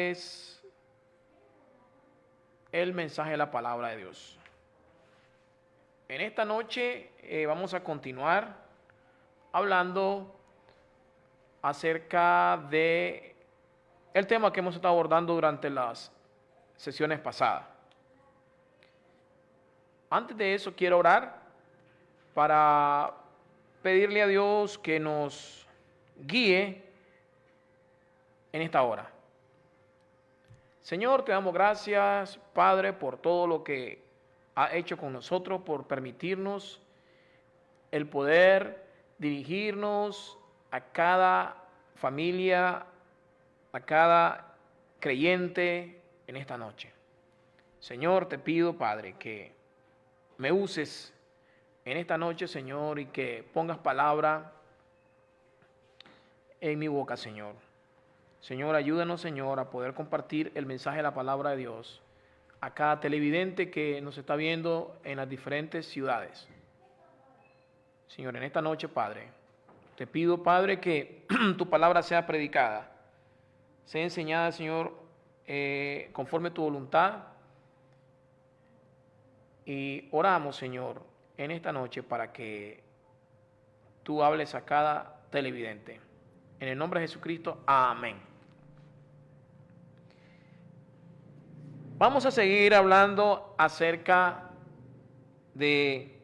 Es el mensaje de la palabra de Dios. En esta noche vamos a continuar hablando acerca de el tema que hemos estado abordando durante las sesiones pasadas. Antes de eso quiero orar para pedirle a Dios que nos guíe en esta hora. Señor, te damos gracias, Padre, por todo lo que ha hecho con nosotros, por permitirnos el poder dirigirnos a cada familia, a cada creyente en esta noche. Señor, te pido, Padre, que me uses en esta noche, Señor, y que pongas palabra en mi boca, Señor. Señor, ayúdanos, Señor, a poder compartir el mensaje de la palabra de Dios a cada televidente que nos está viendo en las diferentes ciudades. Señor, en esta noche, Padre, te pido, Padre, que tu palabra sea predicada, sea enseñada, Señor, conforme a tu voluntad. Y oramos, Señor, en esta noche para que tú hables a cada televidente. En el nombre de Jesucristo, amén. Vamos a seguir hablando acerca de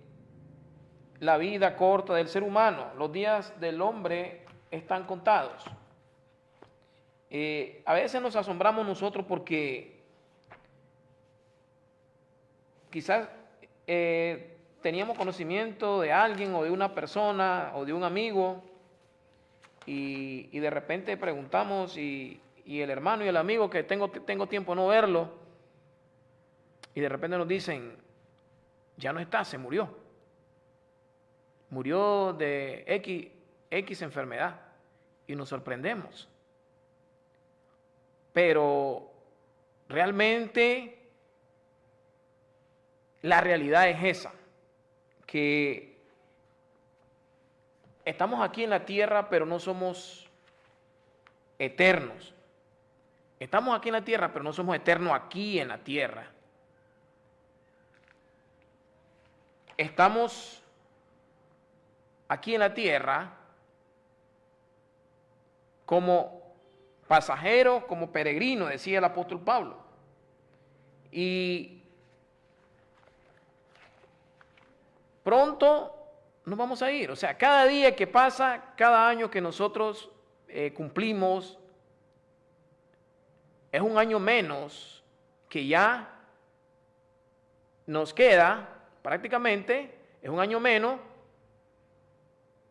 la vida corta del ser humano. Los días del hombre están contados. A veces nos asombramos nosotros porque quizás teníamos conocimiento de alguien o de una persona o de un amigo y de repente preguntamos y el hermano y el amigo que tengo tiempo no verlo y de repente nos dicen, ya no está, se murió. Murió de X enfermedad y nos sorprendemos. Pero realmente la realidad es esa, que estamos aquí en la tierra, pero no somos eternos. Estamos aquí en la tierra, pero no somos eternos aquí en la tierra. Estamos aquí en la tierra como pasajeros, como peregrinos, decía el apóstol Pablo. Y pronto nos vamos a ir. O sea, cada día que pasa, cada año que nosotros cumplimos, es un año menos que ya nos queda, prácticamente, es un año menos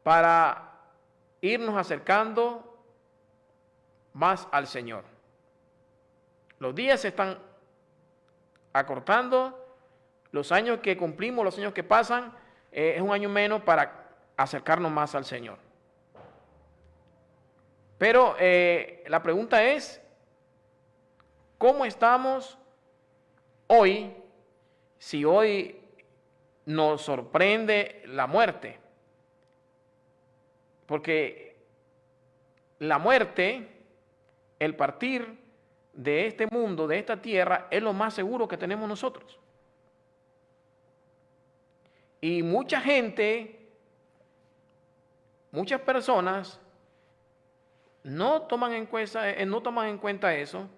para irnos acercando más al Señor. Los días se están acortando, los años que cumplimos, los años que pasan, es un año menos para acercarnos más al Señor. Pero la pregunta es, ¿cómo estamos hoy si hoy nos sorprende la muerte? Porque la muerte, el partir de este mundo, de esta tierra, es lo más seguro que tenemos nosotros. Y mucha gente, muchas personas no toman en cuenta eso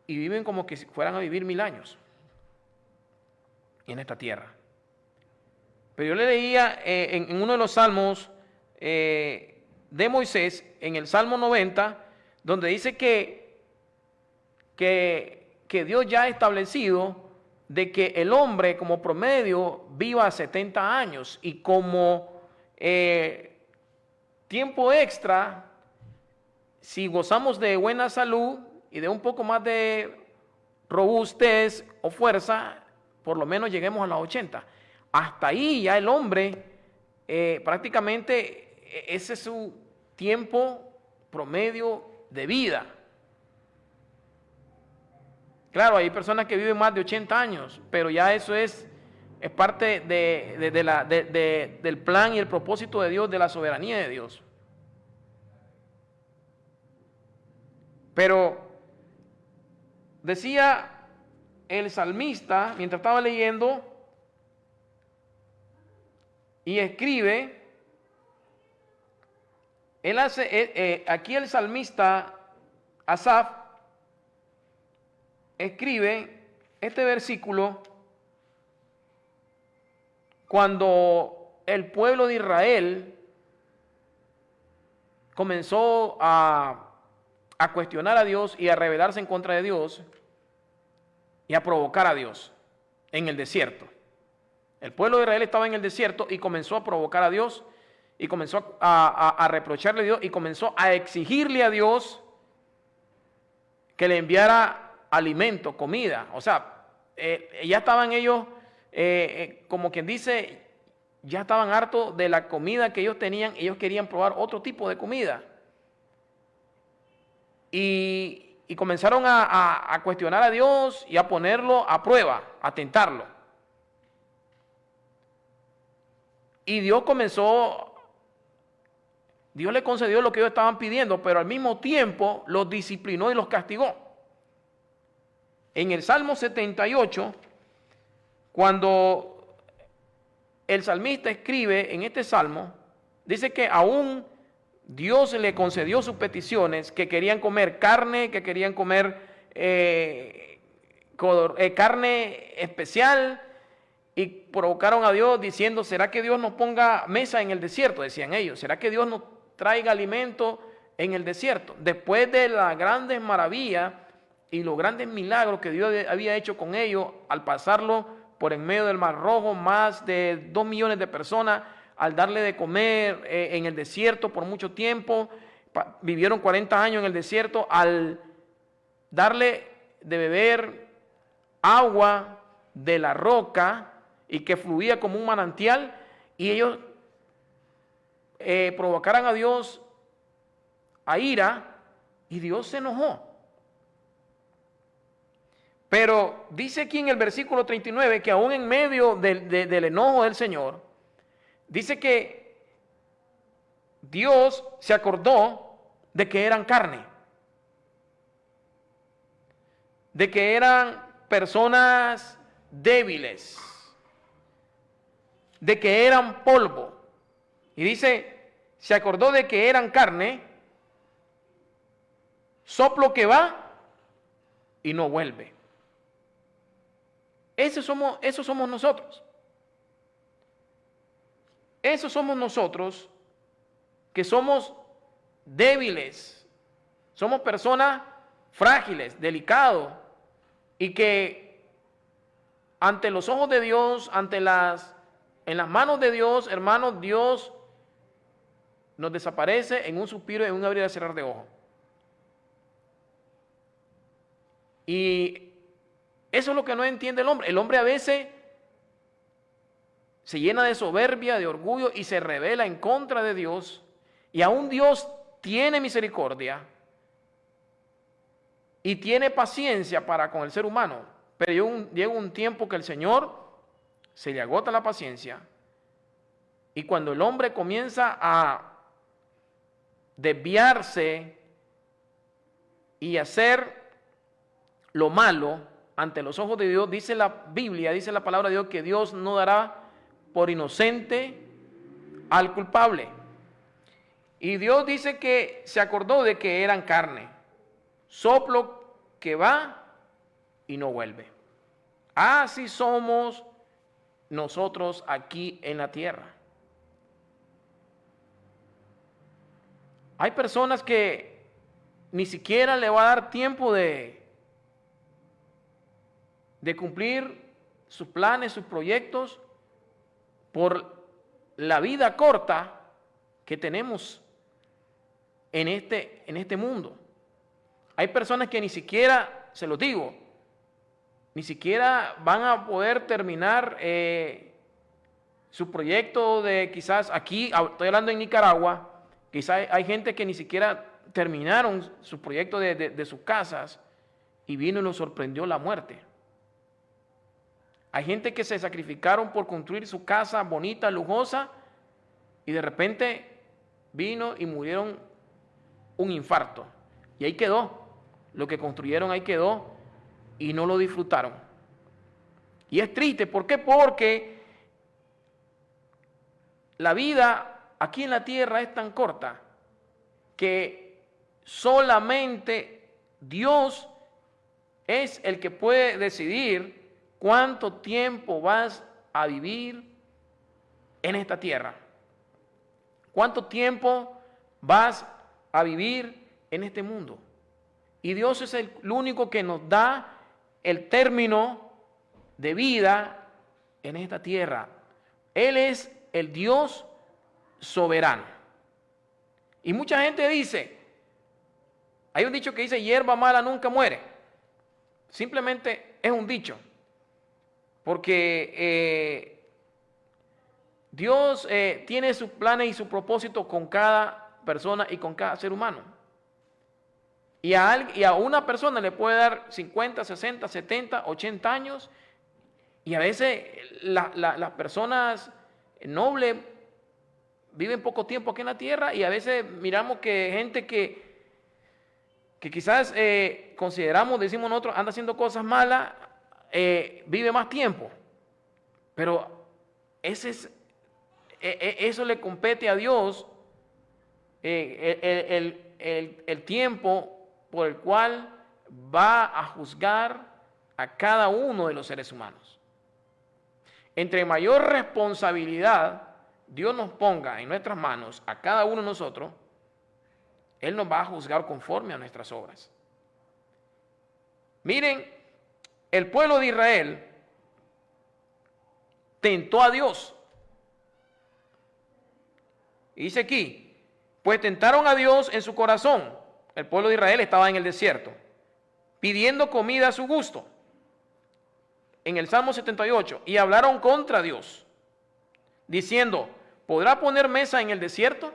y viven como que fueran a vivir 1000 años en esta tierra. Pero yo le leía en uno de los salmos de Moisés, en el Salmo 90, donde dice que Dios ya ha establecido de que el hombre como promedio viva 70 años y como tiempo extra, si gozamos de buena salud y de un poco más de robustez o fuerza, por lo menos lleguemos a los 80. Hasta ahí ya el hombre prácticamente ese es su tiempo promedio de vida. Claro, hay personas que viven más de 80 años, pero ya eso es parte del plan y el propósito de Dios, de la soberanía de Dios. Pero decía el salmista, mientras estaba leyendo, y escribe, aquí el salmista Asaf escribe este versículo cuando el pueblo de Israel comenzó a cuestionar a Dios y a rebelarse en contra de Dios y a provocar a Dios en el desierto. El pueblo de Israel estaba en el desierto y comenzó a provocar a Dios y comenzó a reprocharle a Dios y comenzó a exigirle a Dios que le enviara alimento, comida. O sea, ya estaban ellos, como quien dice, ya estaban hartos de la comida que ellos tenían. Ellos querían probar otro tipo de comida. Y comenzaron a cuestionar a Dios y a ponerlo a prueba, a tentarlo. Y Dios le concedió lo que ellos estaban pidiendo, pero al mismo tiempo los disciplinó y los castigó. En el Salmo 78, cuando el salmista escribe en este salmo, dice que aún Dios le concedió sus peticiones, que querían comer carne, que querían comer carne especial, y provocaron a Dios diciendo, ¿será que Dios nos ponga mesa en el desierto? Decían ellos, ¿será que Dios nos traiga alimento en el desierto? Después de las grandes maravillas y los grandes milagros que Dios había hecho con ellos, al pasarlo por en medio del Mar Rojo, más de 2 millones de personas, al darle de comer en el desierto por mucho tiempo, vivieron 40 años en el desierto, al darle de beber agua de la roca y que fluía como un manantial, y ellos provocaran a Dios a ira, y Dios se enojó. Pero dice aquí en el versículo 39 que aún en medio del enojo del Señor, dice que Dios se acordó de que eran carne, de que eran personas débiles, de que eran polvo. Y dice, se acordó de que eran carne, soplo que va y no vuelve. Esos somos nosotros. Esos somos nosotros que somos débiles, somos personas frágiles, delicados, y que ante los ojos de Dios, en las manos de Dios, hermanos, Dios nos desaparece en un suspiro, en un abrir y cerrar de ojos. Y eso es lo que no entiende el hombre. El hombre a veces se llena de soberbia, de orgullo y se rebela en contra de Dios. Y aún Dios tiene misericordia y tiene paciencia para con el ser humano. Pero llega un tiempo que el Señor se le agota la paciencia. Y cuando el hombre comienza a desviarse y hacer lo malo ante los ojos de Dios, dice la Biblia, dice la palabra de Dios, que Dios no dará por inocente al culpable. Y Dios dice que se acordó de que eran carne, soplo que va y no vuelve. Así somos nosotros aquí en la tierra. Hay personas que ni siquiera le va a dar tiempo de cumplir sus planes, sus proyectos, por la vida corta que tenemos en este mundo. Hay personas que ni siquiera, se los digo, ni siquiera van a poder terminar su proyecto de quizás aquí, estoy hablando en Nicaragua, quizás hay gente que ni siquiera terminaron su proyecto de sus casas y vino y nos sorprendió la muerte. Hay gente que se sacrificaron por construir su casa bonita, lujosa, y de repente vino y murieron un infarto. Y ahí quedó. Lo que construyeron ahí quedó. y no lo disfrutaron. Y es triste, ¿por qué? Porque la vida aquí en la tierra es tan corta que solamente Dios es el que puede decidir cuánto tiempo vas a vivir en esta tierra. ¿Cuánto tiempo vas a vivir en este mundo? Y Dios es el único que nos da el término de vida en esta tierra. Él es el Dios soberano. Y mucha gente dice, hay un dicho que dice, hierba mala nunca muere. Simplemente es un dicho. Porque Dios tiene sus planes y su propósito con cada persona y con cada ser humano. Y a una persona le puede dar 50, 60, 70, 80 años. Y a veces las personas nobles viven poco tiempo aquí en la tierra. Y a veces miramos que gente que quizás consideramos, decimos nosotros, anda haciendo cosas malas, vive más tiempo. Pero eso le compete a Dios, el tiempo por el cual va a juzgar a cada uno de los seres humanos. Entre mayor responsabilidad Dios nos ponga en nuestras manos a cada uno de nosotros, Él nos va a juzgar conforme a nuestras obras. Miren, el pueblo de Israel tentó a Dios. Y dice aquí, pues tentaron a Dios en su corazón. El pueblo de Israel estaba en el desierto, pidiendo comida a su gusto. En el Salmo 78, y hablaron contra Dios, diciendo, ¿podrá poner mesa en el desierto?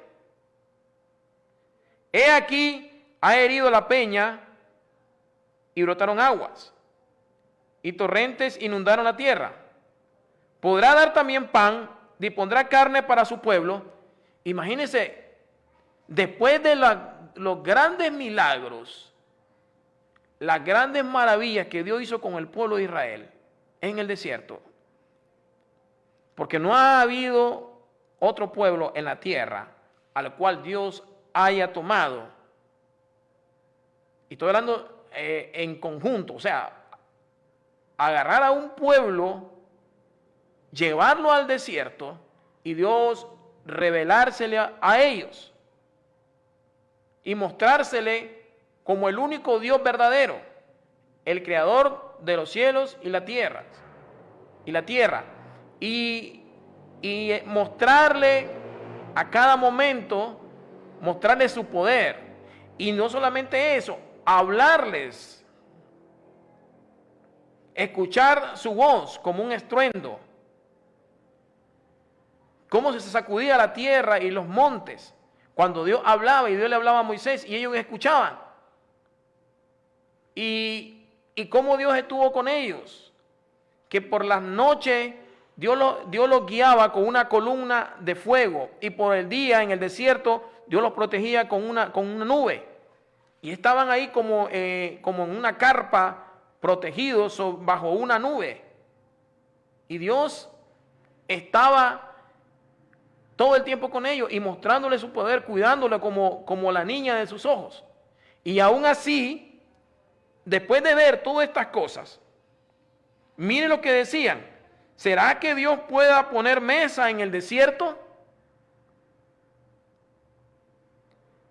He aquí, ha herido la peña, y brotaron aguas, y torrentes inundaron la tierra. ¿Podrá dar también pan, dispondrá carne para su pueblo? Imagínense, después de los grandes milagros, las grandes maravillas que Dios hizo con el pueblo de Israel en el desierto, porque no ha habido otro pueblo en la tierra al cual Dios haya tomado, y estoy hablando en conjunto, o sea, agarrar a un pueblo, llevarlo al desierto y Dios revelársele a ellos y mostrársele como el único Dios verdadero, el creador de los cielos y la tierra, y mostrarle a cada momento, mostrarle su poder, y no solamente eso, hablarles, escuchar su voz como un estruendo, cómo se sacudía la tierra y los montes cuando Dios hablaba, y Dios le hablaba a Moisés y ellos escuchaban, y cómo Dios estuvo con ellos, que por las noches Dios los guiaba con una columna de fuego, y por el día en el desierto Dios los protegía con una nube, y estaban ahí como en una carpa, protegidos bajo una nube, y Dios estaba todo el tiempo con ellos y mostrándole su poder, cuidándole como la niña de sus ojos. Y aún así, después de ver todas estas cosas, miren lo que decían: ¿será que Dios pueda poner mesa en el desierto?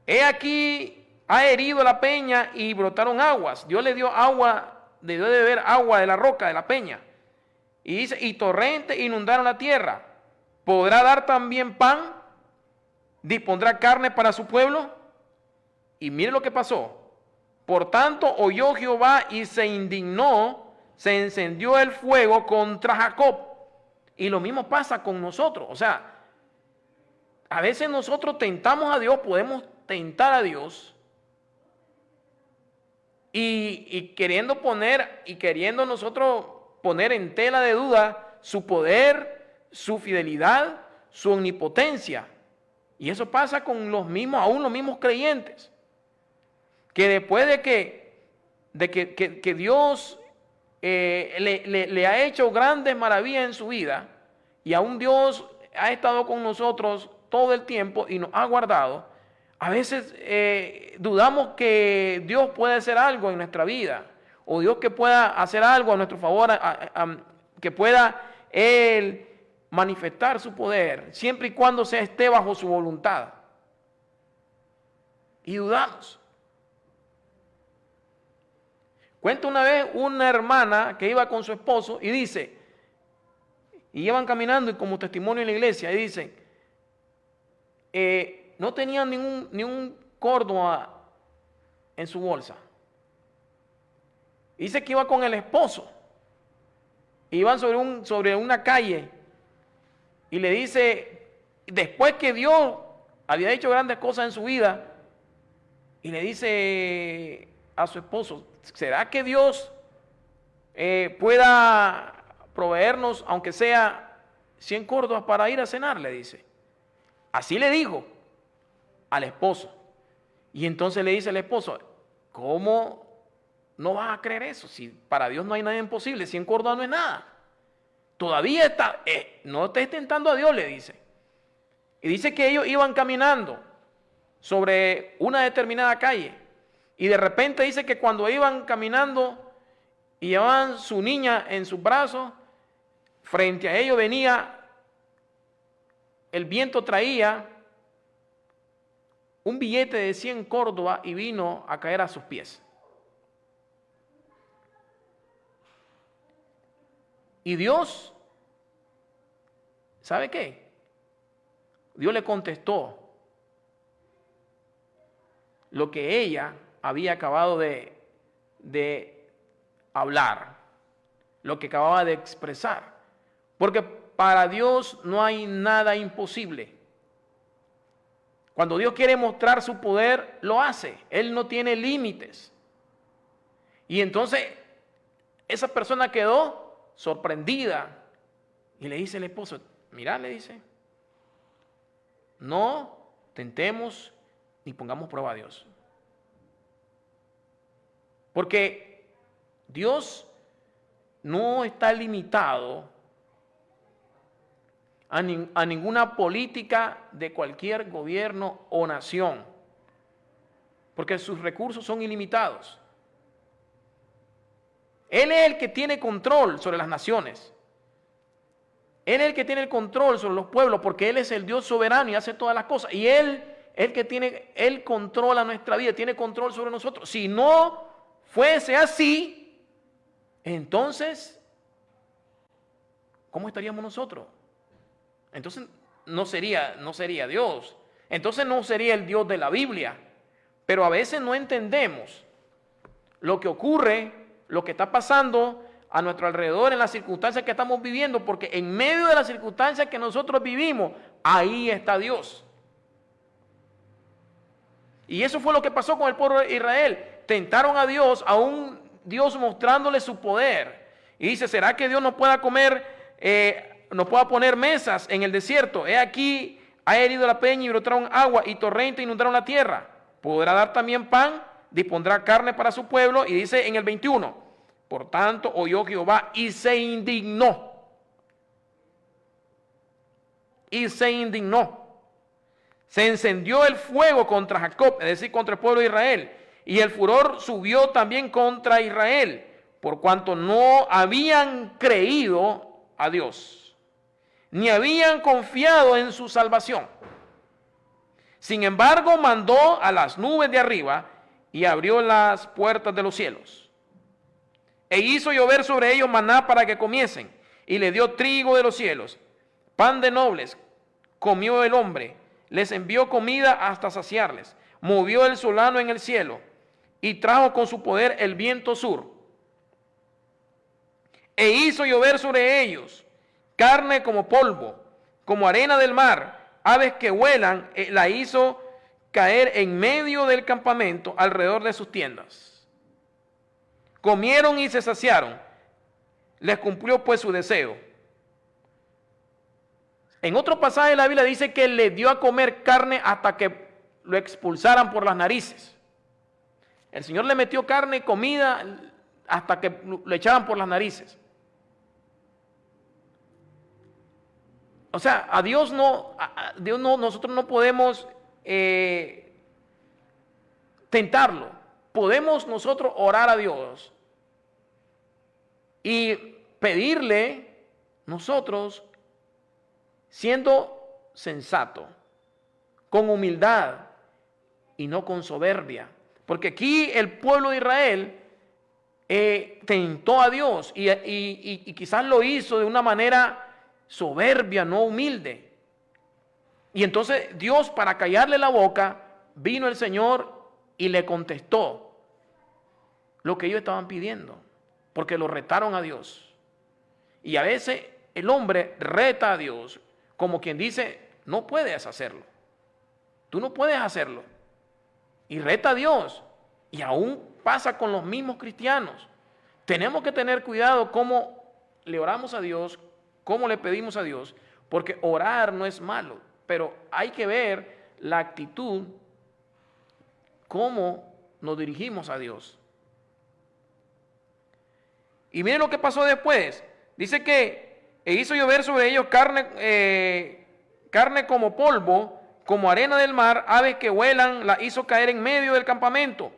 He aquí, ha herido la peña y brotaron aguas. Dios le dio agua, le dio de beber agua de la roca, de la peña. Y dice, y torrentes inundaron la tierra. ¿Podrá dar también pan? ¿Dispondrá carne para su pueblo? Y mire lo que pasó. Por tanto, oyó Jehová y se indignó, se encendió el fuego contra Jacob. Y lo mismo pasa con nosotros. O sea, a veces nosotros tentamos a Dios, podemos tentar a Dios, y queriendo nosotros poner en tela de duda su poder, su fidelidad, su omnipotencia. Y eso pasa con aún los mismos creyentes, que después de que Dios le ha hecho grandes maravillas en su vida, y aún Dios ha estado con nosotros todo el tiempo y nos ha guardado, a veces dudamos que Dios puede hacer algo en nuestra vida, o Dios que pueda hacer algo a nuestro favor, que pueda Él manifestar su poder, siempre y cuando esté bajo su voluntad. Y dudamos. Cuenta una vez una hermana que iba con su esposo y dice, y iban caminando y como testimonio en la iglesia, y dice, no tenían ni un córdoba en su bolsa. Dice que iba con el esposo. Iban sobre una calle. Y le dice, después que Dios había hecho grandes cosas en su vida, y le dice a su esposo, ¿será que Dios pueda proveernos, aunque sea 100 córdobas para ir a cenar? Le dice. Así le dijo al esposo. Y entonces le dice el esposo, ¿cómo no vas a creer eso? Si para Dios no hay nada imposible, 100 córdobas no es nada. Todavía está, no estés tentando a Dios, le dice. Y dice que ellos iban caminando sobre una determinada calle. Y de repente dice que cuando iban caminando y llevaban su niña en sus brazos, frente a ellos venía, el viento traía un billete de 100 córdobas y vino a caer a sus pies. Y Dios, ¿sabe qué? Dios le contestó lo que ella había acabado de hablar, lo que acababa de expresar. Porque para Dios no hay nada imposible. Cuando Dios quiere mostrar su poder, lo hace. Él no tiene límites. Y entonces esa persona quedó sorprendida y le dice al esposo, mira, le dice, no tentemos ni pongamos prueba a Dios. Porque Dios no está limitado a ninguna política de cualquier gobierno o nación, porque sus recursos son ilimitados. Él es el que tiene control sobre las naciones. Él es el que tiene el control sobre los pueblos, porque Él es el Dios soberano y hace todas las cosas. Y Él controla nuestra vida, tiene control sobre nosotros. Si no fuese así, entonces, ¿cómo estaríamos nosotros? Entonces no sería Dios. Entonces no sería el Dios de la Biblia. Pero a veces no entendemos lo que ocurre, lo que está pasando a nuestro alrededor en las circunstancias que estamos viviendo, porque en medio de las circunstancias que nosotros vivimos, ahí está Dios. Y eso fue lo que pasó con el pueblo de Israel. Tentaron a Dios, aún Dios mostrándole su poder. Y dice, ¿será que Dios no pueda no pueda poner mesas en el desierto? He aquí, ha herido la peña y brotaron agua y torrentes inundaron la tierra. ¿Podrá dar también pan? Dispondrá carne para su pueblo. Y dice en el 21, por tanto oyó Jehová y se indignó. Y se indignó. Se encendió el fuego contra Jacob, es decir, contra el pueblo de Israel. Y el furor subió también contra Israel, por cuanto no habían creído a Dios, ni habían confiado en su salvación. Sin embargo, mandó a las nubes de arriba y abrió las puertas de los cielos. E hizo llover sobre ellos maná para que comiesen, y le dio trigo de los cielos, pan de nobles, comió el hombre, les envió comida hasta saciarles, movió el solano en el cielo, y trajo con su poder el viento sur. E hizo llover sobre ellos carne como polvo, como arena del mar, aves que vuelan, la hizo caer en medio del campamento alrededor de sus tiendas. Comieron y se saciaron, les cumplió pues su deseo. En otro pasaje de la Biblia dice que le dio a comer carne hasta que lo expulsaran por las narices. El Señor le metió carne, comida, hasta que le echaban por las narices. O sea, a Dios no, nosotros no podemos tentarlo. Podemos nosotros orar a Dios y pedirle nosotros siendo sensato, con humildad y no con soberbia. Porque aquí el pueblo de Israel tentó a Dios y quizás lo hizo de una manera soberbia, no humilde. Y entonces Dios, para callarle la boca, vino el Señor y le contestó lo que ellos estaban pidiendo, porque lo retaron a Dios. Y a veces el hombre reta a Dios como quien dice, no puedes hacerlo. Tú no puedes hacerlo. Y reta a Dios. Y aún pasa con los mismos cristianos. Tenemos que tener cuidado cómo le oramos a Dios, cómo le pedimos a Dios, porque orar no es malo, pero hay que ver la actitud, cómo nos dirigimos a Dios. Y miren lo que pasó después. Dice que hizo llover sobre ellos carne como polvo, como arena del mar, aves que vuelan, la hizo caer en medio del campamento,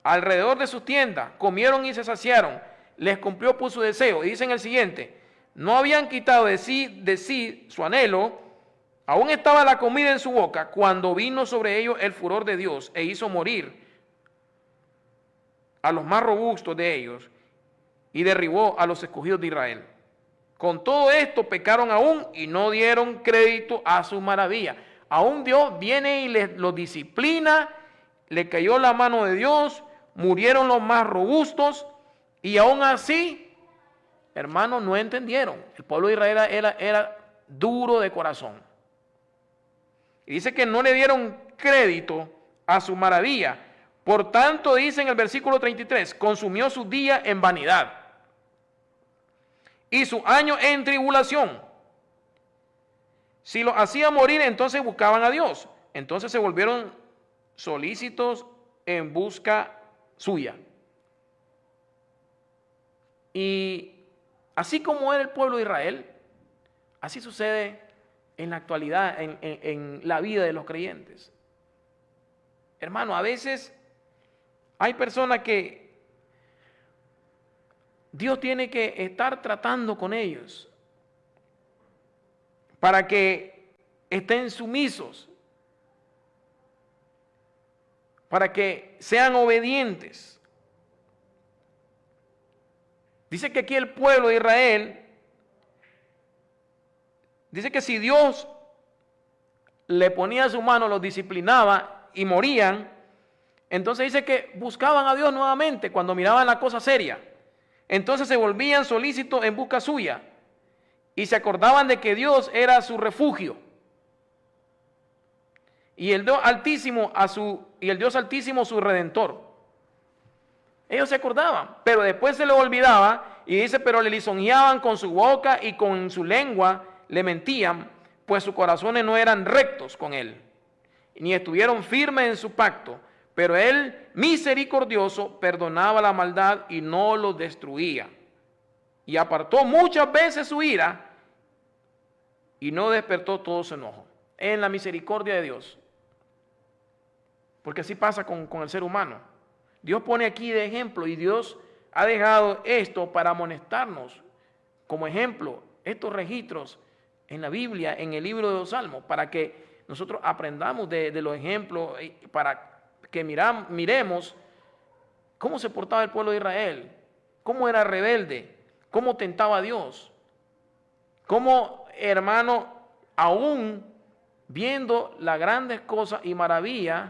alrededor de sus tiendas, comieron y se saciaron, les cumplió por su deseo. Y dicen el siguiente, no habían quitado de sí su anhelo, aún estaba la comida en su boca, cuando vino sobre ellos el furor de Dios, e hizo morir a los más robustos de ellos, y derribó a los escogidos de Israel. Con todo esto pecaron aún, y no dieron crédito a su maravilla. Aún Dios viene y los disciplina, le cayó la mano de Dios, murieron los más robustos, y aún así, hermanos, no entendieron. El pueblo de Israel era duro de corazón. Y dice que no le dieron crédito a su maravilla. Por tanto, dice en el versículo 33, consumió su día en vanidad y su año en tribulación. Si los hacía morir, entonces buscaban a Dios. Entonces se volvieron solícitos en busca suya. Y así como era el pueblo de Israel, así sucede en la actualidad, en la vida de los creyentes. Hermano, a veces hay personas que Dios tiene que estar tratando con ellos para que estén sumisos, para que sean obedientes. Dice que aquí el pueblo de Israel, dice que si Dios le ponía su mano, los disciplinaba y morían, entonces dice que buscaban a Dios nuevamente cuando miraban la cosa seria. Entonces se volvían solícitos en busca suya y se acordaban de que Dios era su refugio y el Dios Altísimo su redentor. Ellos se acordaban, pero después se les olvidaba y dice, pero le lisonjeaban con su boca y con su lengua le mentían, pues sus corazones no eran rectos con él, ni estuvieron firmes en su pacto. Pero él, misericordioso, perdonaba la maldad y no los destruía. Y apartó muchas veces su ira y no despertó todo su enojo. En la misericordia de Dios. Porque así pasa con el ser humano. Dios pone aquí de ejemplo y Dios ha dejado esto para amonestarnos como ejemplo, estos registros en la Biblia, en el libro de los Salmos, para que nosotros aprendamos de los ejemplos, para que miremos cómo se portaba el pueblo de Israel, cómo era rebelde, cómo tentaba a Dios, cómo, hermano, aún viendo las grandes cosas y maravillas,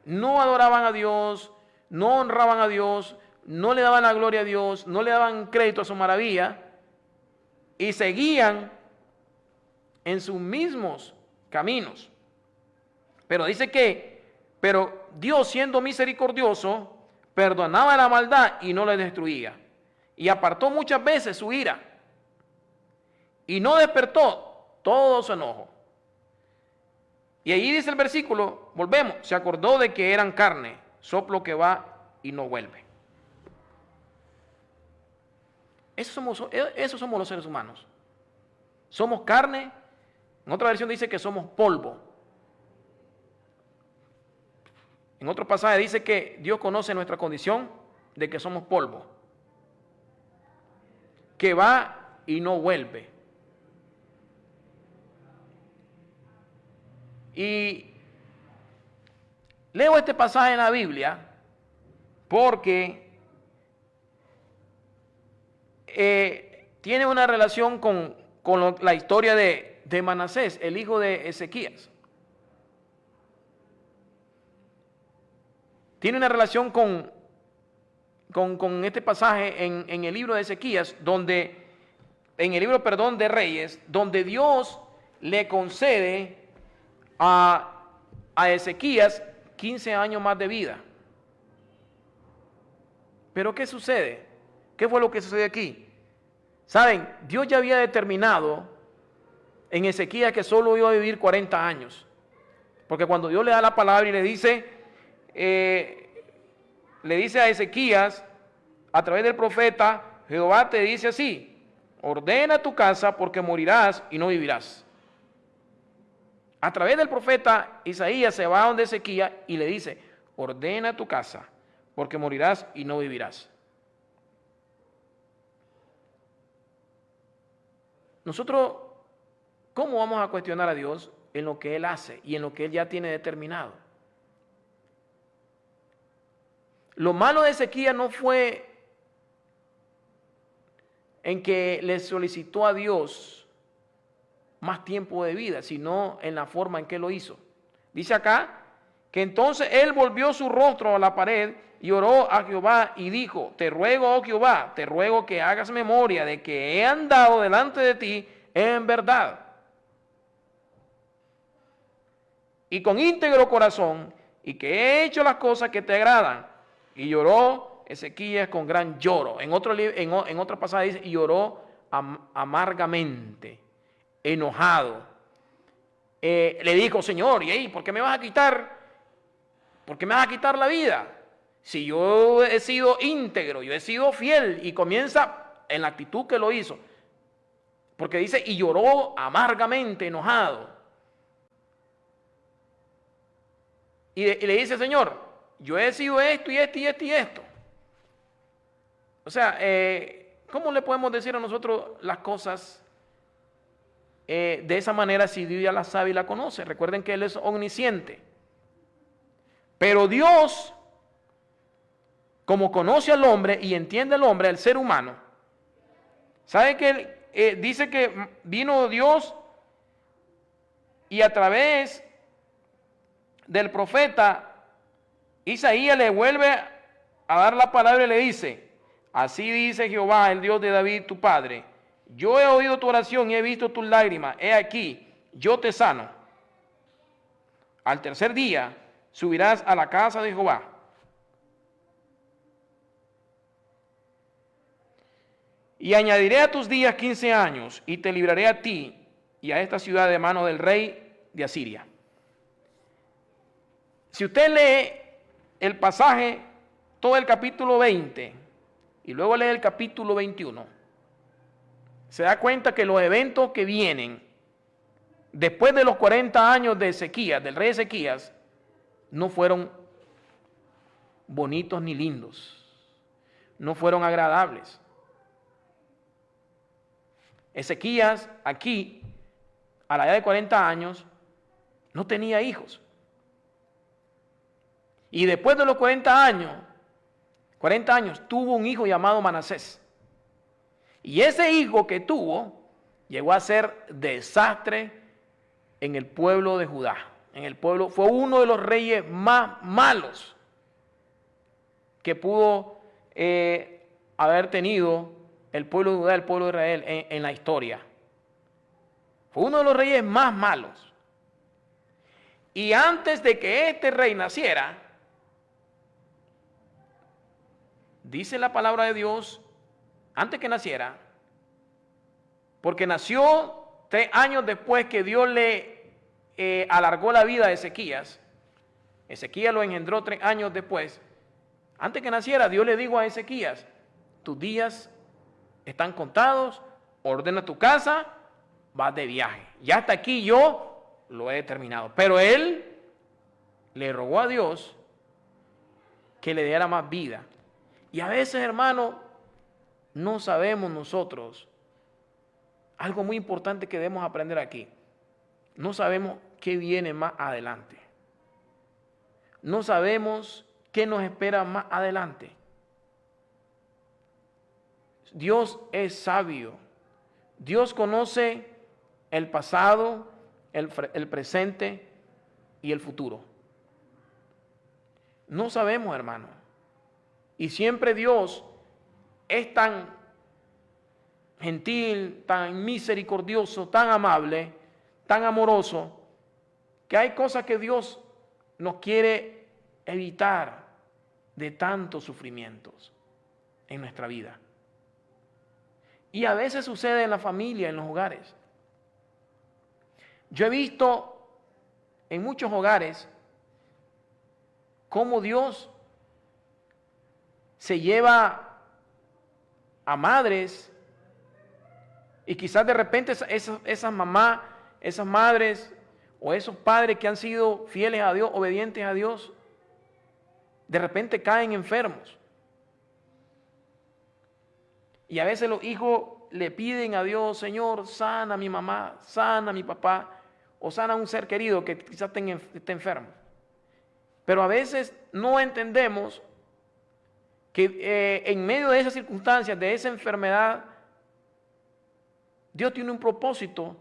no adoraban a Dios, no honraban a Dios, no le daban la gloria a Dios, no le daban crédito a su maravilla y seguían en sus mismos caminos. Pero dice pero Dios, siendo misericordioso, perdonaba la maldad y no la destruía. Y apartó muchas veces su ira. Y no despertó todo su enojo. Y ahí dice el versículo, volvemos, se acordó de que eran carne, soplo que va y no vuelve. Esos somos los seres humanos. Somos carne. En otra versión dice que somos polvo. En otro pasaje dice que Dios conoce nuestra condición de que somos polvo, que va y no vuelve. Y leo este pasaje en la Biblia porque tiene una relación con la historia de Manasés, el hijo de Ezequías. Tiene una relación con este pasaje en el libro de Ezequías, en el libro, de Reyes, donde Dios le concede a Ezequías 15 años más de vida. Pero ¿qué sucede? ¿Qué fue lo que sucedió aquí? Saben, Dios ya había determinado en Ezequías que solo iba a vivir 40 años. Porque cuando Dios le da la palabra y le dice a Ezequías, a través del profeta, Jehová te dice así: ordena tu casa porque morirás y no vivirás. A través del profeta Isaías se va a donde Ezequías y le dice: ordena tu casa porque morirás y no vivirás. Nosotros, ¿cómo vamos a cuestionar a Dios en lo que Él hace y en lo que Él ya tiene determinado? Lo malo de Ezequías no fue en que le solicitó a Dios más tiempo de vida, sino en la forma en que lo hizo. Dice acá que entonces él volvió su rostro a la pared y oró a Jehová y dijo: te ruego, oh Jehová, te ruego que hagas memoria de que he andado delante de ti en verdad y con íntegro corazón, y que he hecho las cosas que te agradan. Y lloró Ezequías con gran lloro. En otro pasaje dice: y lloró amargamente, enojado. Le dijo: Señor, ¿y por qué me vas a quitar? ¿Por qué me vas a quitar la vida? Si yo he sido íntegro, yo he sido fiel. Y comienza en la actitud que lo hizo. Porque dice: y lloró amargamente, enojado. Y le dice: Señor, yo he sido esto y esto y esto y esto. O sea, ¿cómo le podemos decir a nosotros las cosas de esa manera si Dios ya la sabe y la conoce? Recuerden que Él es omnisciente. Pero Dios, como conoce al hombre y entiende al hombre, al ser humano, ¿sabe que dice que vino Dios y a través del profeta Isaías le vuelve a dar la palabra y le dice: así dice Jehová, el Dios de David tu padre, yo he oído tu oración y he visto tus lágrimas, he aquí, yo te sano. Al tercer día subirás a la casa de Jehová. Y añadiré a tus días 15 años, y te libraré a ti y a esta ciudad de mano del rey de Asiria. Si usted lee el pasaje, todo el capítulo 20, y luego lee el capítulo 21, se da cuenta que los eventos que vienen después de los 40 años de Ezequías, del rey Ezequías, no fueron bonitos ni lindos, no fueron agradables. Ezequías aquí, a la edad de 40 años, no tenía hijos. Y después de los 40 años, tuvo un hijo llamado Manasés. Y ese hijo que tuvo, llegó a ser desastre en el pueblo de Judá. Fue uno de los reyes más malos que pudo haber tenido el pueblo de Judá, el pueblo de Israel en la historia. Fue uno de los reyes más malos. Y antes de que este rey naciera, dice la palabra de Dios, antes que naciera, porque nació 3 años después que Dios le alargó la vida a Ezequías. Ezequías lo engendró 3 años después. Antes que naciera, Dios le dijo a Ezequías: tus días están contados, ordena tu casa, vas de viaje. Ya hasta aquí yo lo he determinado. Pero él le rogó a Dios que le diera más vida. Y a veces, hermano, no sabemos nosotros, algo muy importante que debemos aprender aquí, no sabemos qué viene más adelante. No sabemos qué nos espera más adelante. Dios es sabio. Dios conoce el pasado, el presente y el futuro. No sabemos, hermano. Y siempre Dios es tan gentil, tan misericordioso, tan amable, tan amoroso, que hay cosas que Dios nos quiere evitar de tantos sufrimientos en nuestra vida. Y a veces sucede en la familia, en los hogares. Yo he visto en muchos hogares cómo Dios se lleva a madres y quizás de repente esas mamás, esas madres o esos padres que han sido fieles a Dios, obedientes a Dios, de repente caen enfermos. Y a veces los hijos le piden a Dios: Señor, sana a mi mamá, sana a mi papá, o sana a un ser querido que quizás esté enfermo. Pero a veces no entendemos que en medio de esas circunstancias, de esa enfermedad, Dios tiene un propósito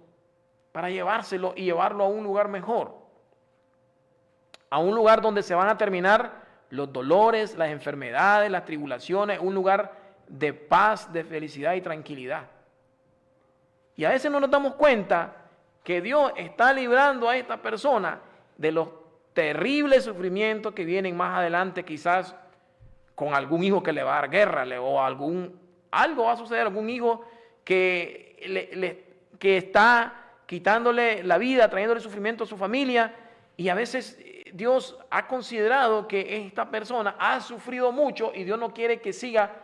para llevárselo y llevarlo a un lugar mejor. A un lugar donde se van a terminar los dolores, las enfermedades, las tribulaciones, un lugar de paz, de felicidad y tranquilidad. Y a veces no nos damos cuenta que Dios está librando a esta persona de los terribles sufrimientos que vienen más adelante, quizás con algún hijo que le va a dar guerra, o algo va a suceder, algún hijo que está quitándole la vida, trayéndole sufrimiento a su familia. Y a veces Dios ha considerado que esta persona ha sufrido mucho y Dios no quiere que siga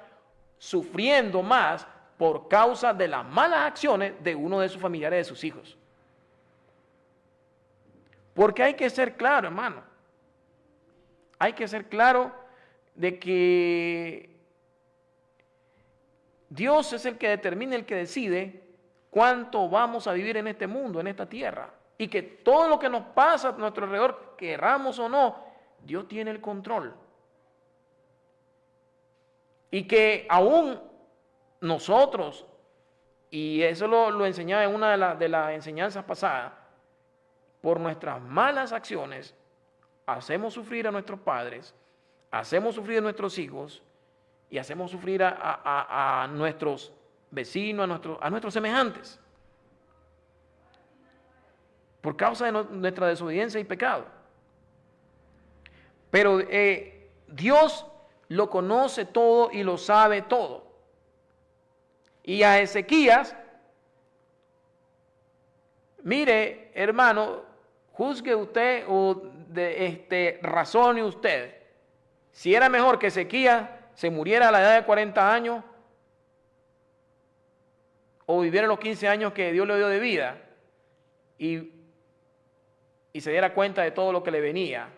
sufriendo más por causa de las malas acciones de uno de sus familiares, de sus hijos. Porque hay que ser claro, hermano. Hay que ser claro de que Dios es el que determina, el que decide cuánto vamos a vivir en este mundo, en esta tierra. Y que todo lo que nos pasa a nuestro alrededor, querramos o no, Dios tiene el control. Y que aún nosotros, y eso lo enseñaba en una de las enseñanzas pasadas, por nuestras malas acciones, hacemos sufrir a nuestros padres, hacemos sufrir a nuestros hijos y hacemos sufrir a nuestros vecinos, a nuestros semejantes, por causa de nuestra desobediencia y pecado. Pero Dios lo conoce todo y lo sabe todo. Y a Ezequías, mire, hermano, juzgue usted o razone usted si era mejor que Ezequías se muriera a la edad de 40 años o viviera los 15 años que Dios le dio de vida y se diera cuenta de todo lo que le venía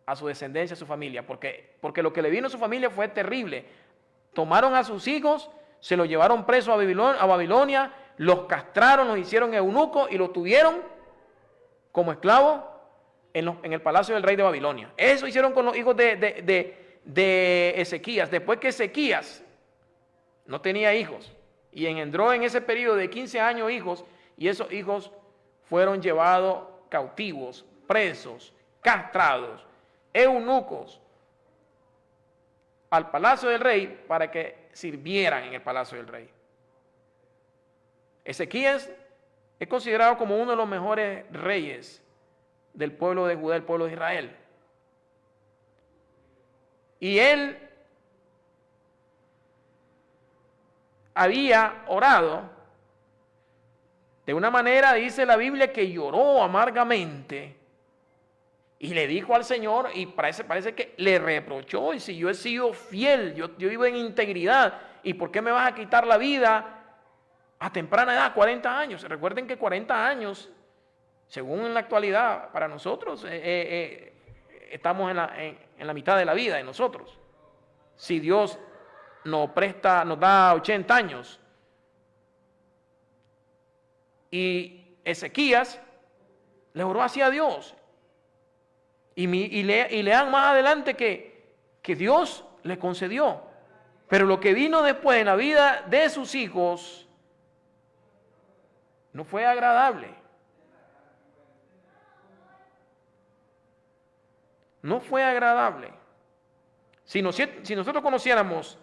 a su descendencia, a su familia, porque lo que le vino a su familia fue terrible. Tomaron a sus hijos, se los llevaron presos a Babilonia, los castraron, los hicieron eunucos y los tuvieron como esclavos en el palacio del rey de Babilonia. Eso hicieron con los hijos de Ezequías. Después que Ezequías no tenía hijos y engendró en ese periodo de 15 años hijos, y esos hijos fueron llevados cautivos, presos, castrados, eunucos al palacio del rey para que sirvieran en el palacio del rey. Ezequías es considerado como uno de los mejores reyes del pueblo de Judá, del pueblo de Israel. Y él había orado de una manera, dice la Biblia, que lloró amargamente y le dijo al Señor, y parece que le reprochó: y si yo he sido fiel, yo vivo en integridad ¿Y por qué me vas a quitar la vida a temprana edad, 40 años? Recuerden que 40 años, según en la actualidad, para nosotros, estamos en la mitad de la vida de nosotros. Si Dios nos da 80 años. Y Ezequías le oró así a Dios. Y lean más adelante que Dios le concedió. Pero lo que vino después en la vida de sus hijos no fue agradable. No fue agradable. Si nosotros conociéramos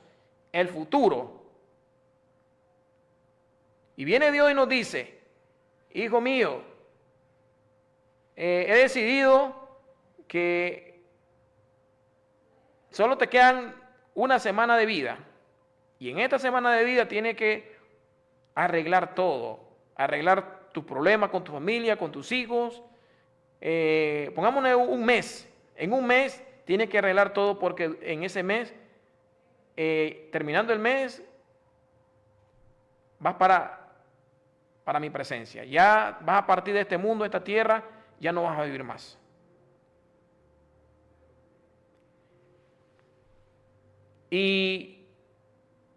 el futuro, y viene Dios y nos dice: hijo mío, he decidido que solo te quedan una semana de vida, y en esta semana de vida tienes que arreglar todo, arreglar tus problemas con tu familia, con tus hijos. Pongámonos un mes. En un mes tienes que arreglar todo, porque en ese mes, terminando el mes, vas para mi presencia. Ya vas a partir de este mundo, de esta tierra, ya no vas a vivir más. Y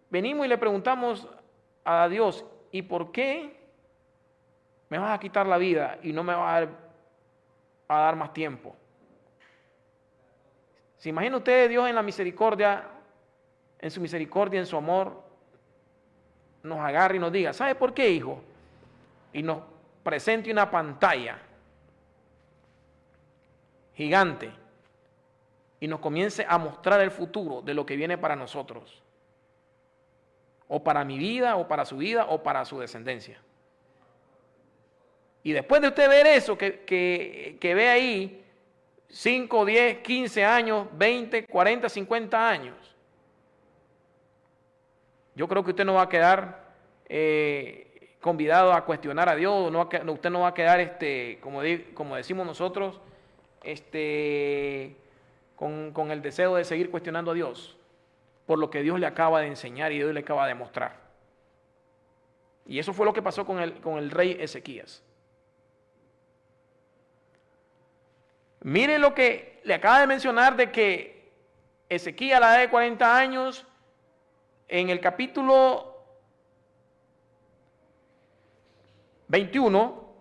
venimos y le preguntamos a Dios: ¿y por qué me vas a quitar la vida y no me vas a dar más tiempo? ¿Se imagina usted Dios en la misericordia, en su misericordia, en su amor, nos agarre y nos diga: ¿sabe por qué, hijo? Y nos presente una pantalla gigante y nos comience a mostrar el futuro de lo que viene para nosotros, o para mi vida, o para su vida, o para su descendencia. Y después de usted ver eso, que ve ahí 5, 10, 15 años, 20, 40, 50 años, yo creo que usted no va a quedar convidado a cuestionar a Dios. Usted no va a quedar, como decimos nosotros, con el deseo de seguir cuestionando a Dios por lo que Dios le acaba de enseñar y Dios le acaba de mostrar. Y eso fue lo que pasó con el rey Ezequías. Mire lo que le acaba de mencionar, de que Ezequías a la edad de 40 años, en el capítulo 21,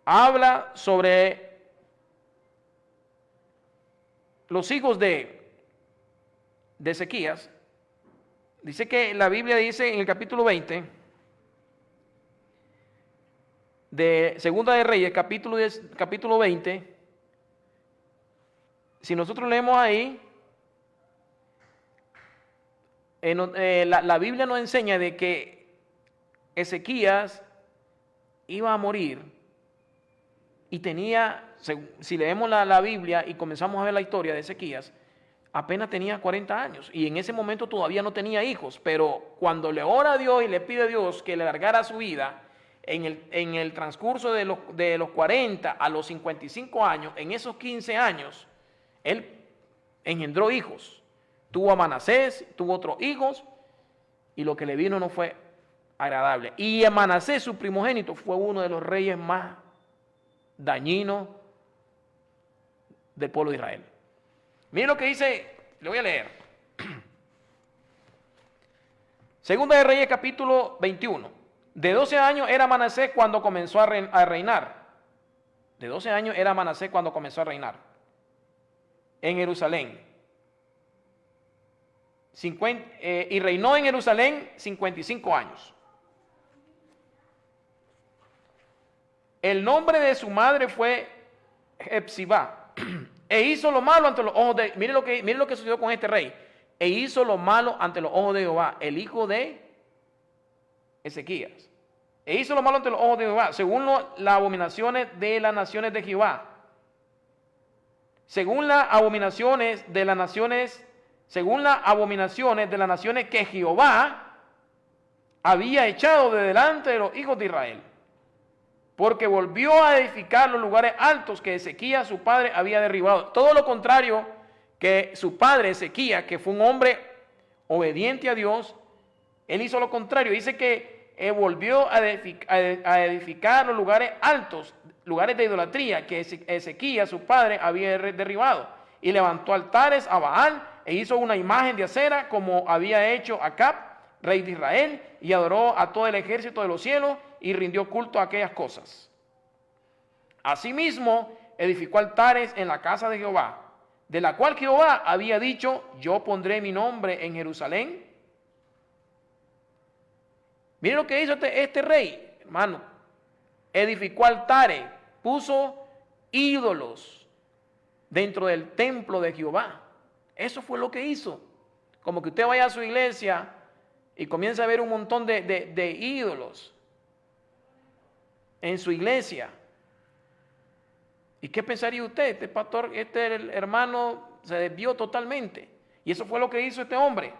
habla sobre los hijos de Ezequías. Dice que la Biblia dice en el capítulo 20 de Segunda de Reyes, capítulo 20, si nosotros leemos ahí, la Biblia nos enseña de que Ezequías iba a morir y tenía, si leemos la Biblia y comenzamos a ver la historia de Ezequías, apenas tenía 40 años y en ese momento todavía no tenía hijos, pero cuando le ora a Dios y le pide a Dios que le alargara su vida, en el transcurso de los 40 a los 55 años, en esos 15 años, él engendró hijos. Tuvo a Manasés, tuvo otros hijos, y lo que le vino no fue agradable. Y a Manasés, su primogénito, fue uno de los reyes más dañinos del pueblo de Israel. Miren lo que dice, le voy a leer. Segunda de Reyes, capítulo 21. De 12 años era Manasés cuando comenzó a reinar. De 12 años era Manasés cuando comenzó a reinar en Jerusalén. Y reinó en Jerusalén 55 años. El nombre de su madre fue Hepzibá. E hizo lo malo ante los ojos de... Miren lo que sucedió con este rey. E hizo lo malo ante los ojos de Jehová, el hijo de Ezequías. E hizo lo malo ante los ojos de Jehová, según las abominaciones de las naciones de Jehová. Según las abominaciones de las naciones que Jehová había echado de delante de los hijos de Israel. Porque volvió a edificar los lugares altos que Ezequías, su padre, había derribado. Todo lo contrario que su padre Ezequías, que fue un hombre obediente a Dios, Él hizo lo contrario. Dice que volvió a edificar los lugares altos, lugares de idolatría que Ezequías, su padre, había derribado. Y levantó altares a Baal e hizo una imagen de acera como había hecho Acab, rey de Israel, y adoró a todo el ejército de los cielos y rindió culto a aquellas cosas. Asimismo, edificó altares en la casa de Jehová, de la cual Jehová había dicho, yo pondré mi nombre en Jerusalén. Miren lo que hizo este rey, hermano. Edificó altares, puso ídolos dentro del templo de Jehová. Eso fue lo que hizo. Como que usted vaya a su iglesia y comienza a ver un montón de ídolos en su iglesia. ¿Y qué pensaría usted? Este pastor, este hermano se desvió totalmente. Y eso fue lo que hizo este hombre.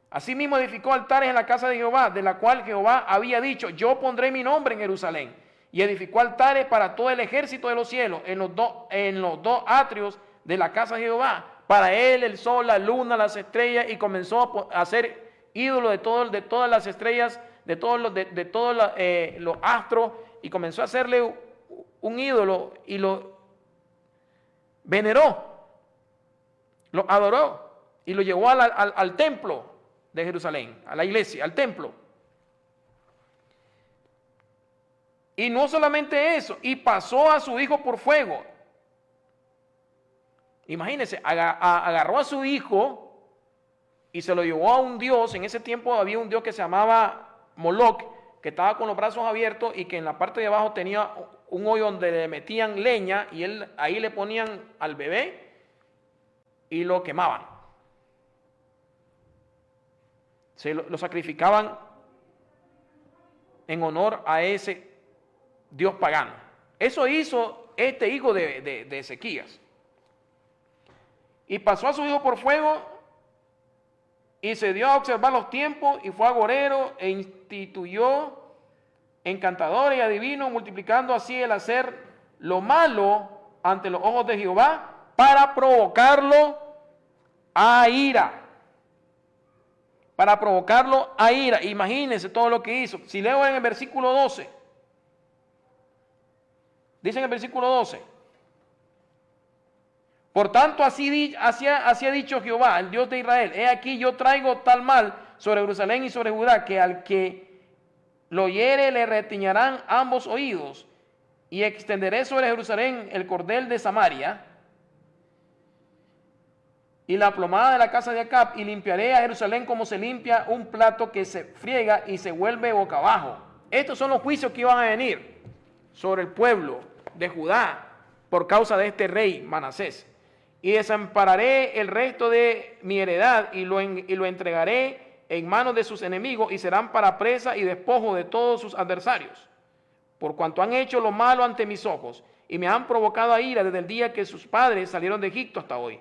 Asimismo edificó altares en la casa de Jehová, de la cual Jehová había dicho, yo pondré mi nombre en Jerusalén. Y edificó altares para todo el ejército de los cielos, en los dos atrios de la casa de Jehová. Para él, el sol, la luna, las estrellas, y comenzó a hacer ídolo de todas las estrellas, de todos los astros, y comenzó a hacerle un ídolo y lo veneró, lo adoró y lo llevó al templo de Jerusalén, a la iglesia, al templo. Y no solamente eso, y pasó a su hijo por fuego. Imagínense, agarró a su hijo y se lo llevó a un dios. En ese tiempo había un dios que se llamaba Moloc, que estaba con los brazos abiertos y que en la parte de abajo tenía un hoyo donde le metían leña y ahí le ponían al bebé y lo quemaban. Lo sacrificaban en honor a ese dios pagano. Eso hizo este hijo de Ezequías. Y pasó a su hijo por fuego y se dio a observar los tiempos y fue agorero e instituyó encantadores y adivinos, multiplicando así el hacer lo malo ante los ojos de Jehová para provocarlo a ira. Para provocarlo a ira. Imagínense todo lo que hizo. Si leo en el versículo 12, dice en el versículo 12, por tanto así ha dicho Jehová, el Dios de Israel, he aquí yo traigo tal mal sobre Jerusalén y sobre Judá, que al que lo hiere le retiñarán ambos oídos, y extenderé sobre Jerusalén el cordel de Samaria y la plomada de la casa de Acab, y limpiaré a Jerusalén como se limpia un plato que se friega y se vuelve boca abajo. Estos son los juicios que iban a venir sobre el pueblo de Judá por causa de este rey Manasés. Y desampararé el resto de mi heredad y lo entregaré en manos de sus enemigos y serán para presa y despojo de todos sus adversarios, por cuanto han hecho lo malo ante mis ojos y me han provocado a ira desde el día que sus padres salieron de Egipto hasta hoy.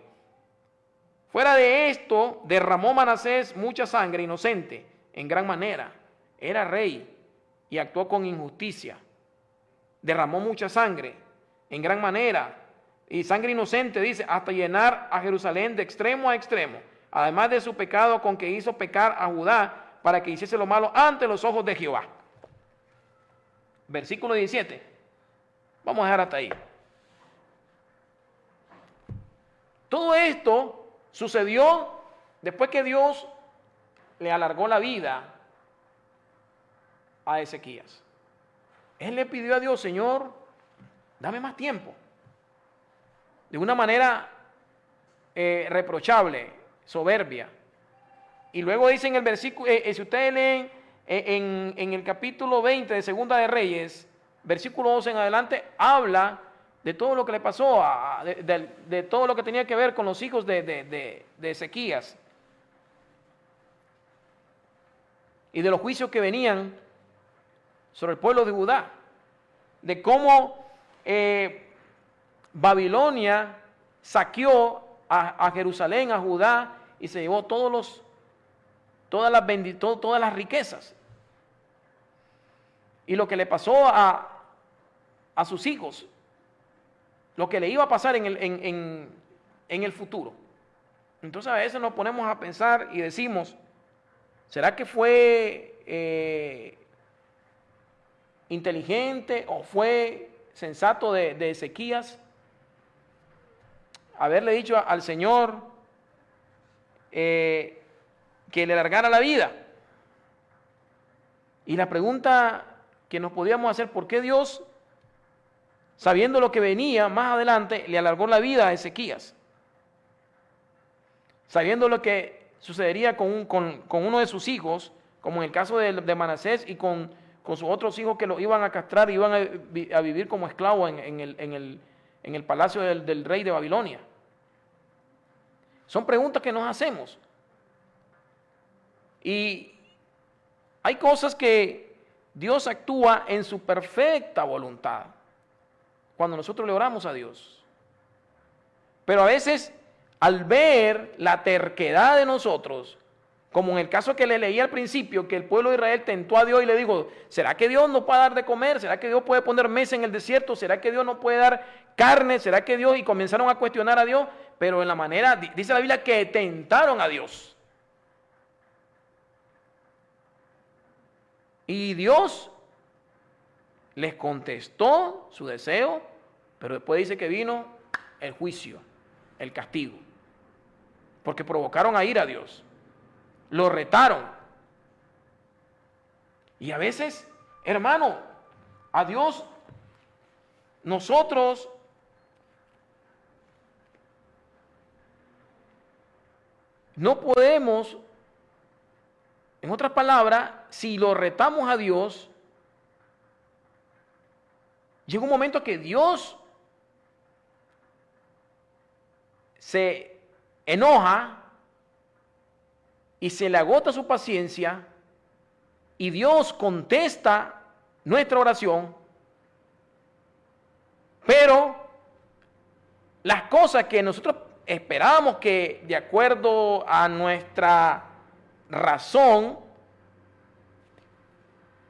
Fuera de esto, derramó Manasés mucha sangre inocente en gran manera. Era rey y actuó con injusticia. Derramó mucha sangre en gran manera. Y sangre inocente, dice, hasta llenar a Jerusalén de extremo a extremo. Además de su pecado con que hizo pecar a Judá para que hiciese lo malo ante los ojos de Jehová. Versículo 17. Vamos a dejar hasta ahí. Todo esto sucedió después que Dios le alargó la vida a Ezequías. Él le pidió a Dios, Señor, dame más tiempo. De una manera reprochable, soberbia. Y luego dice en el versículo, si ustedes leen en el capítulo 20 de Segunda de Reyes, versículo 12 en adelante, habla de todo lo que le pasó, de todo lo que tenía que ver con los hijos de Ezequías. Y de los juicios que venían sobre el pueblo de Judá. De cómo Babilonia saqueó a Jerusalén, a Judá, y se llevó todas las riquezas. Y lo que le pasó a sus hijos, lo que le iba a pasar en el futuro. Entonces a veces nos ponemos a pensar y decimos, ¿Será que fue inteligente o fue sensato de Ezequías haberle dicho al Señor que le alargara la vida? Y la pregunta que nos podíamos hacer, ¿por qué Dios, sabiendo lo que venía más adelante, le alargó la vida a Ezequías? Sabiendo lo que sucedería con uno de sus hijos, como en el caso de Manasés, y con sus otros hijos que lo iban a castrar y iban a vivir como esclavos en el palacio del rey de Babilonia. Son preguntas que nos hacemos. Y hay cosas que Dios actúa en su perfecta voluntad cuando nosotros le oramos a Dios. Pero a veces, al ver la terquedad de nosotros, como en el caso que le leí al principio, que el pueblo de Israel tentó a Dios y le dijo, ¿será que Dios no puede dar de comer? ¿Será que Dios puede poner mesa en el desierto? ¿Será que Dios no puede dar carne? ¿Será que Dios? Y comenzaron a cuestionar a Dios, pero en la manera, dice la Biblia, que tentaron a Dios. Y Dios les contestó su deseo, pero después dice que vino el juicio, el castigo, porque provocaron a ir a Dios, lo retaron. Y a veces, hermano, a Dios nosotros no podemos, en otras palabras, si lo retamos a Dios, llega un momento que Dios se enoja y se le agota su paciencia y Dios contesta nuestra oración, pero las cosas que nosotros esperábamos que de acuerdo a nuestra razón,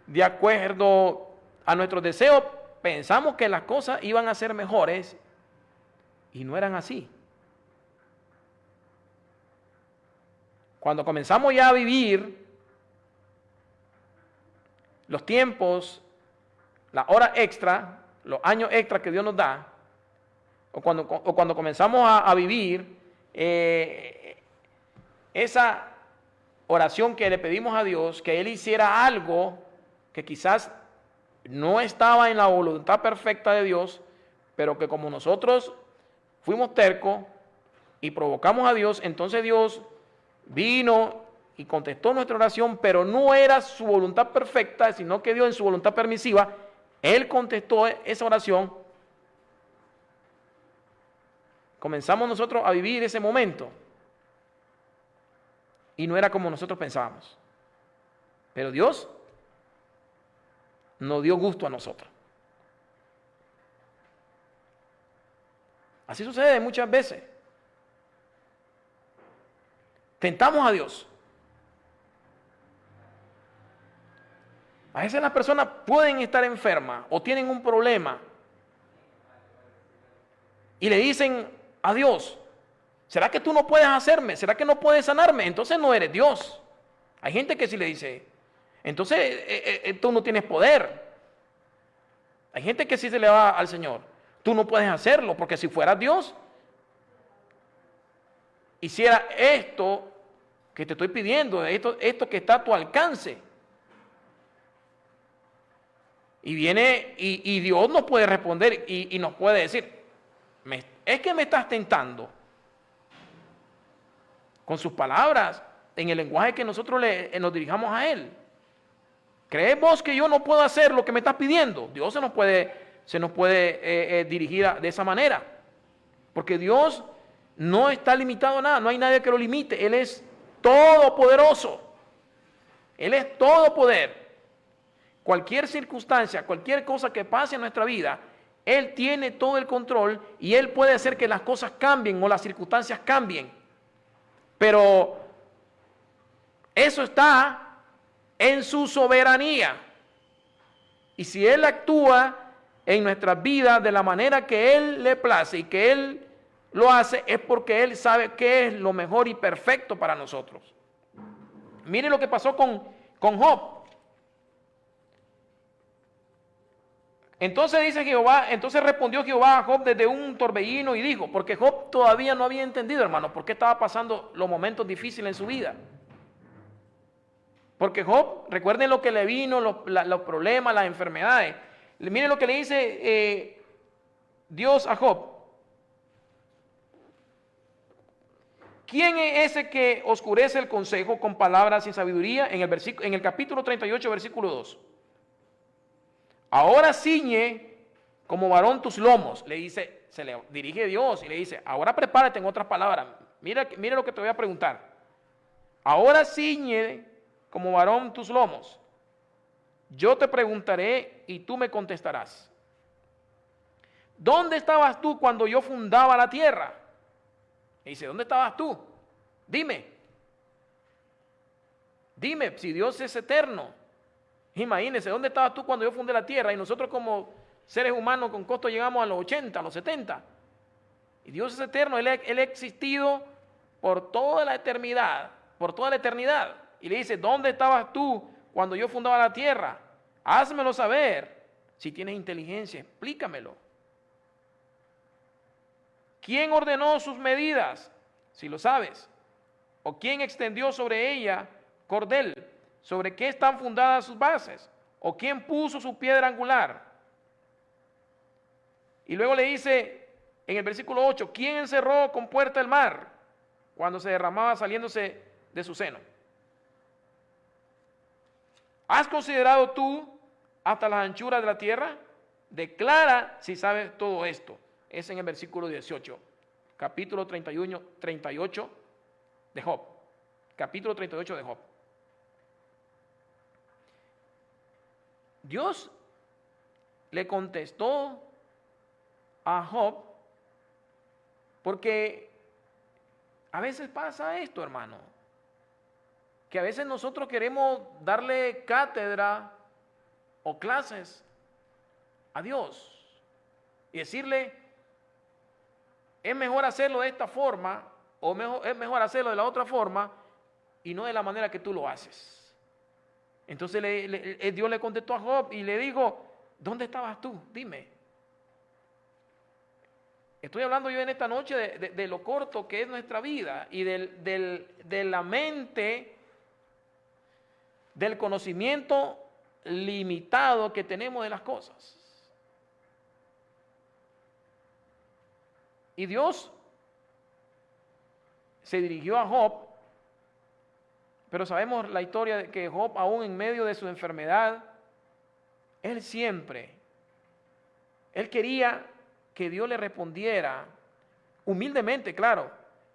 de acuerdo a nuestros deseos, pensamos que las cosas iban a ser mejores y no eran así. Cuando comenzamos ya a vivir los tiempos, la hora extra, los años extra que Dios nos da, o cuando comenzamos a vivir esa oración que le pedimos a Dios, que Él hiciera algo que quizás no estaba en la voluntad perfecta de Dios, pero que como nosotros fuimos tercos y provocamos a Dios, entonces Dios vino y contestó nuestra oración, pero no era su voluntad perfecta, sino que Dios en su voluntad permisiva, Él contestó esa oración. Comenzamos nosotros a vivir ese momento y no era como nosotros pensábamos. Pero Dios nos dio gusto a nosotros. Así sucede muchas veces. Tentamos a Dios. A veces las personas pueden estar enfermas o tienen un problema y le dicen a Dios, ¿será que tú no puedes hacerme? ¿Será que no puedes sanarme? Entonces no eres Dios. Hay gente que sí le dice, entonces tú no tienes poder. Hay gente que sí se le va al Señor, tú no puedes hacerlo, porque si fueras Dios, hiciera esto que te estoy pidiendo, esto que está a tu alcance. Y viene y Dios nos puede responder y nos puede decir, es que me estás tentando. Con sus palabras, en el lenguaje que nosotros nos dirijamos a Él. ¿Crees vos que yo no puedo hacer lo que me estás pidiendo? Dios se nos puede dirigir de esa manera. Porque Dios no está limitado a nada, no hay nadie que lo limite. Él es todopoderoso. Él es todo poder. Cualquier circunstancia, cualquier cosa que pase en nuestra vida, Él tiene todo el control y Él puede hacer que las cosas cambien o las circunstancias cambien. Pero eso está en su soberanía. Y si Él actúa en nuestras vidas de la manera que Él le place y que Él lo hace, es porque Él sabe qué es lo mejor y perfecto para nosotros. Mire lo que pasó con Job. Entonces dice Jehová, entonces respondió Jehová a Job desde un torbellino y dijo, porque Job todavía no había entendido, hermano, por qué estaba pasando los momentos difíciles en su vida. Porque Job, recuerden lo que le vino, los problemas, las enfermedades. Miren lo que le dice Dios a Job. ¿Quién es ese que oscurece el consejo con palabras sin sabiduría? En el capítulo 38, versículo 2. Ahora ciñe como varón tus lomos, le dice, se le dirige Dios y le dice, ahora prepárate, en otras palabras, mira lo que te voy a preguntar. Ahora ciñe como varón tus lomos, yo te preguntaré y tú me contestarás. ¿Dónde estabas tú cuando yo fundaba la tierra? Y dice, ¿dónde estabas tú? Dime, si Dios es eterno. Imagínense, ¿dónde estabas tú cuando yo fundé la tierra? Y nosotros como seres humanos con costo llegamos a los 80, a los 70. Y Dios es eterno, Él ha existido por toda la eternidad, Y le dice, ¿dónde estabas tú cuando yo fundaba la tierra? Házmelo saber. Si tienes inteligencia, explícamelo. ¿Quién ordenó sus medidas? Si lo sabes. ¿O quién extendió sobre ella cordel? ¿Sobre qué están fundadas sus bases? ¿O quién puso su piedra angular? Y luego le dice en el versículo 8, ¿quién encerró con puerta el mar cuando se derramaba saliéndose de su seno? ¿Has considerado tú hasta las anchuras de la tierra? Declara si sabes todo esto. Es en el versículo 18, capítulo 38 de Job. Capítulo 38 de Job. Dios le contestó a Job porque a veces pasa esto, hermano, que a veces nosotros queremos darle cátedra o clases a Dios y decirle, es mejor hacerlo de esta forma o es mejor hacerlo de la otra forma y no de la manera que tú lo haces. Entonces Dios le contestó a Job y le dijo, ¿dónde estabas tú? Dime. Estoy hablando yo en esta noche de lo corto que es nuestra vida y de la mente, del conocimiento limitado que tenemos de las cosas. Y Dios se dirigió a Job, pero sabemos la historia de que Job, aún en medio de su enfermedad, él quería que Dios le respondiera, humildemente, claro,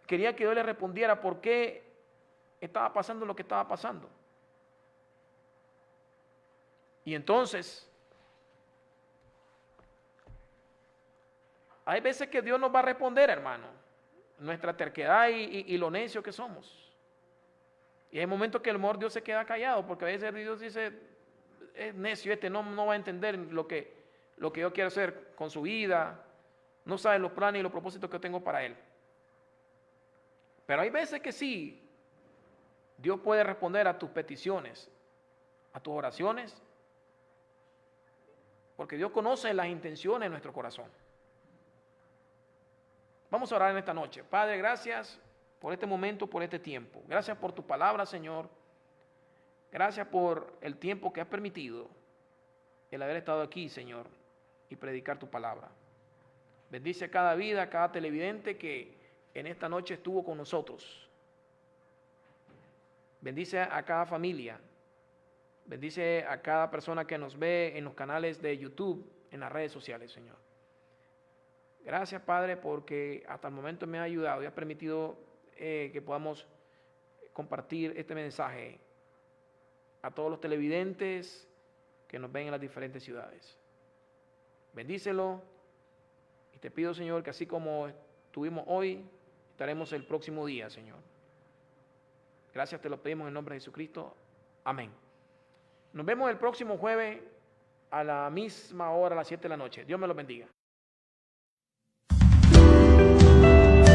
quería que Dios le respondiera por qué estaba pasando lo que estaba pasando. Y entonces, hay veces que Dios nos va a responder, hermano, nuestra terquedad y lo necio que somos. Y hay momentos que el amor Dios se queda callado, porque a veces Dios dice, es necio no va a entender lo que yo quiero hacer con su vida, no sabe los planes y los propósitos que tengo para él. Pero hay veces que sí, Dios puede responder a tus peticiones, a tus oraciones, porque Dios conoce las intenciones de nuestro corazón. Vamos a orar en esta noche. Padre, gracias por este momento, por este tiempo. Gracias por tu palabra, Señor. Gracias por el tiempo que has permitido el haber estado aquí, Señor, y predicar tu palabra. Bendice a cada vida, a cada televidente que en esta noche estuvo con nosotros. Bendice a cada familia. Bendice a cada persona que nos ve en los canales de YouTube, en las redes sociales, Señor. Gracias, Padre, porque hasta el momento me ha ayudado y ha permitido que podamos compartir este mensaje a todos los televidentes que nos ven en las diferentes ciudades. Bendícelo y te pido, Señor, que así como estuvimos hoy, estaremos el próximo día, Señor. Gracias, te lo pedimos en nombre de Jesucristo. Amén. Nos vemos el próximo jueves a la misma hora, a las 7 de la noche. Dios me los bendiga.